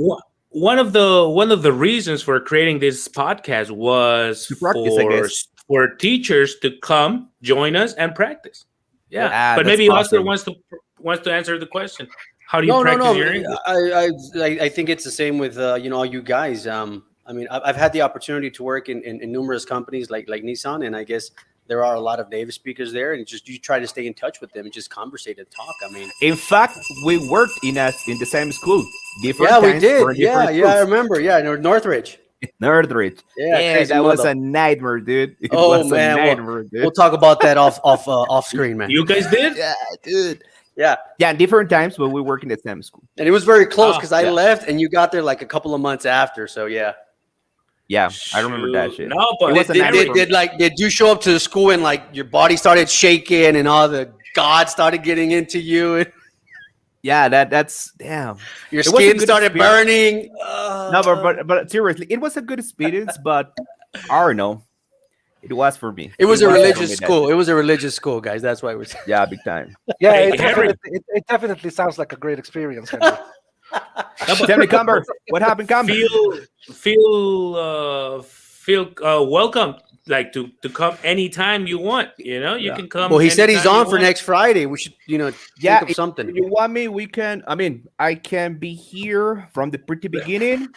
one of the reasons for creating this podcast was to practice, I guess. for teachers to come join us and practice. Yeah, but That's maybe Oscar awesome. wants to answer the question. How do you No, no, practice no. your English? I think it's the same with all you guys. I mean, I've had the opportunity to work in numerous companies like Nissan, and I guess there are a lot of native speakers there, and just you try to stay in touch with them and just conversate and talk. I mean, In fact, we worked in the same school. Different yeah, we times for did. Yeah, different yeah, I schools. remember. Yeah, Northridge. Northridge. Yeah, Yeah, crazy that was mother. a nightmare, dude. It Oh was a man, nightmare, dude. we'll talk about that off screen, man. You guys did? Yeah, dude. Yeah, Yeah, different times, but we work in the same school. and it was very close Oh, because I yeah. left and you got there like a couple of months after. So yeah, Yeah, I remember that Shoot. shit. No, but It was a nightmare for me. did you show up to the school and like your body started shaking and all the God started getting into you and Yeah, that's damn. your It was a skin good started experience. burning? No, but seriously, it was a good experience, but I don't know. It was for me. It was a for me, religious that school. shit. It was a religious school, guys. That's why it was. Yeah, big time. Yeah, Hey, it Henry. definitely sounds like a great experience. Henry. Tell me, Cumber, what happened, Cumber? Feel welcome, like to come anytime you want. You know, you Yeah. can come. Well, he said he's anytime you on for want. next Friday. We should, Yeah, think of something. If you want me, we can. I mean, I can be here from the pretty beginning,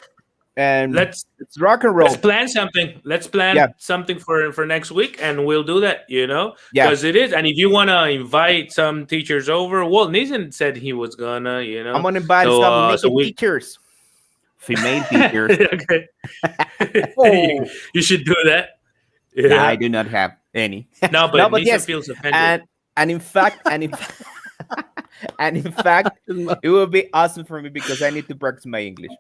and Let's it's rock and roll. Let's plan something. Let's plan Yeah. something for next week, and we'll do that. You know, Yeah. because it is. And if you want to invite some teachers over, well, Nathan said he was gonna. You know, I'm gonna invite So, some naked so we- teachers, female teachers. okay. Oh. you should do that. Nah, Yeah. I do not have any. No, but No, but Nathan yes, feels offended. and in fact, and in fact, it will be awesome for me because I need to practice my English,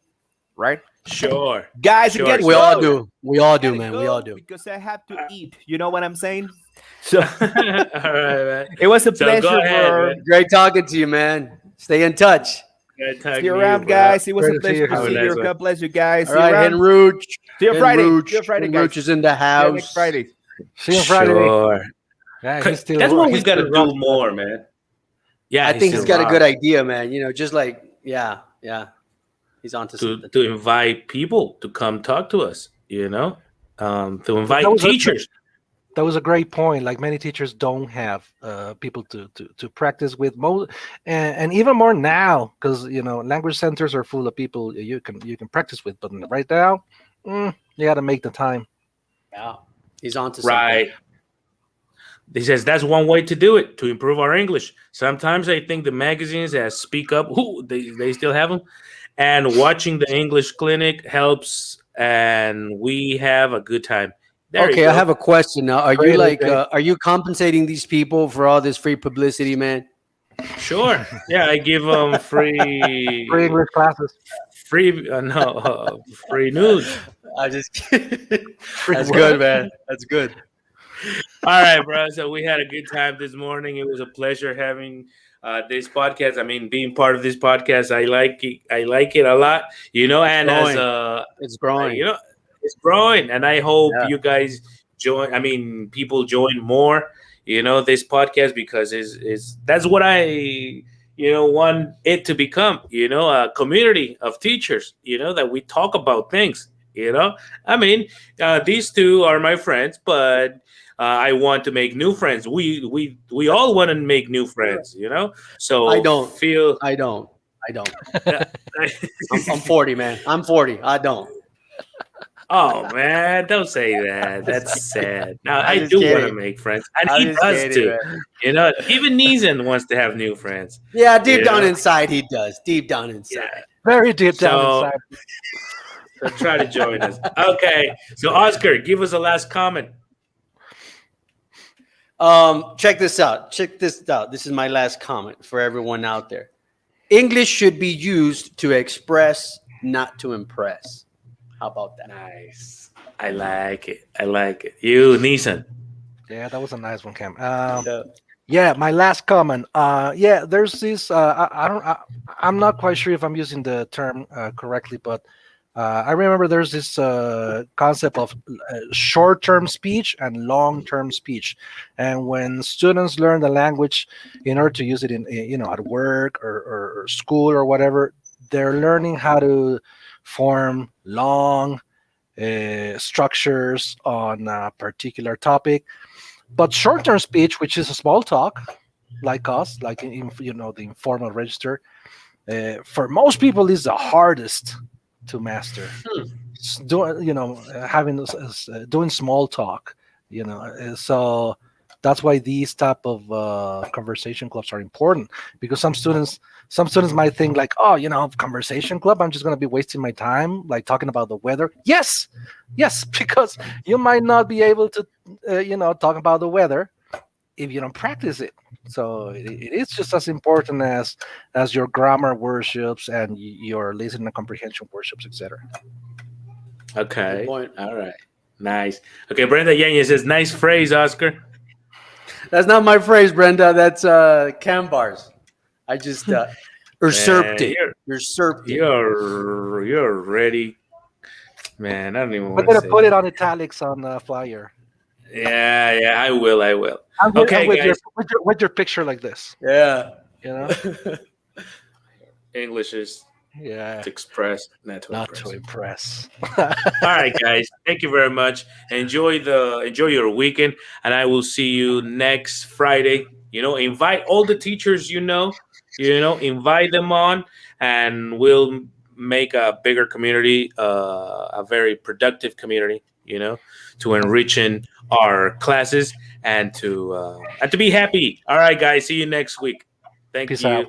right? Sure. Guys, Sure. get We all go. do. We all do, Gotta man. We go all do. because I have to eat. You know what I'm saying? So All right, man. it was a So go pleasure. ahead, for man. Great talking to you, man. Stay in touch. Good talking See you to around, bro. guys. It was Great a to see pleasure you. to Have a see nice you. one. God bless you guys. All right, See you around. Henrooch. See you Friday. Henrooch. See you Friday, Henrooch guys. is in the See you house. next Friday. See you on Friday. Sure. Yeah, he's still, That's what we he's got to still do rocking. more, man. Yeah, I think he's still got a good rocks. idea, man. Just like, yeah. He's onto to something. to invite people to come talk to us. You know, to invite That was a- teachers. That was a great point. Like many teachers don't have people to practice with, and even more now because language centers are full of people you can practice with. But right now, you got to make the time. Yeah. He's onto something. Right. He says that's one way to do it to improve our English. Sometimes I think the magazines that speak up, they still have them, and watching the English clinic helps, and we have a good time. There you Okay, go. I have a question now. Are you Great, like, great. are you compensating these people for all this free publicity, man? Sure. Yeah, I give them free Free English classes. free news. I just That's good, man. That's good. All right, bro. So we had a good time this morning. It was a pleasure having this podcast. I mean, being part of this podcast, I like it. I like it a lot. And growing. as It's growing. it's growing, and I hope Yeah. you guys join. I mean, people join more. This podcast because that's what I want it to become. A community of teachers. That we talk about things. I mean, these two are my friends, but I want to make new friends. We all want to make new friends. So I don't. feel. I don't. I'm 40, man. I'm 40. I don't. Oh man, don't say that. That's sad. Now I'm I just do want to kidding. make friends, and I'm he just does kidding, too. man. Even Neeson wants to have new friends. Yeah, deep down Yeah. inside, he does. Deep down inside. Yeah. Very deep down So- inside. So try to join us. Okay. So Oscar, give us a last comment. Check this out. This is my last comment for everyone out there. English should be used to express, not to impress. How about that? Nice. I like it. You, Neeson. Yeah, that was a nice one, Cam. Yeah. Yeah, my last comment. Yeah, there's this. I'm not quite sure if I'm using the term correctly, but I remember there's this concept of short-term speech and long-term speech, and when students learn the language in order to use it at work or school or whatever, they're learning how to form long structures on a particular topic. But short-term speech, which is a small talk, like us, like the informal register, for most people is the hardest to master. Having doing small talk, so that's why these type of conversation clubs are important, because some students might think like, oh, conversation club, I'm just going to be wasting my time like talking about the weather. Yes, because you might not be able to talk about the weather if you don't practice it. So it is just as important as your grammar workshops and your listening and comprehension workshops, etc. Okay. Good point. All right. Nice. Okay, Brenda Yanez says, nice phrase, Oscar. That's not my phrase, Brenda. That's Cam bars. I just usurped Man, it. Usurped it. You're ready. Man, I don't even We're want to gonna say put it that. on italics on the flyer. Yeah, I will. And with, Okay, and with your guys. with your picture like this, Yeah. you know. English is Yeah, to express, not to not to impress. impress. All right, guys. Thank you very much. Enjoy your weekend, and I will see you next Friday. Invite all the teachers invite them on, and we'll make a bigger community, a very productive community. To enriching our classes and to be happy. All right, guys. See you next week. Thank Peace you. out.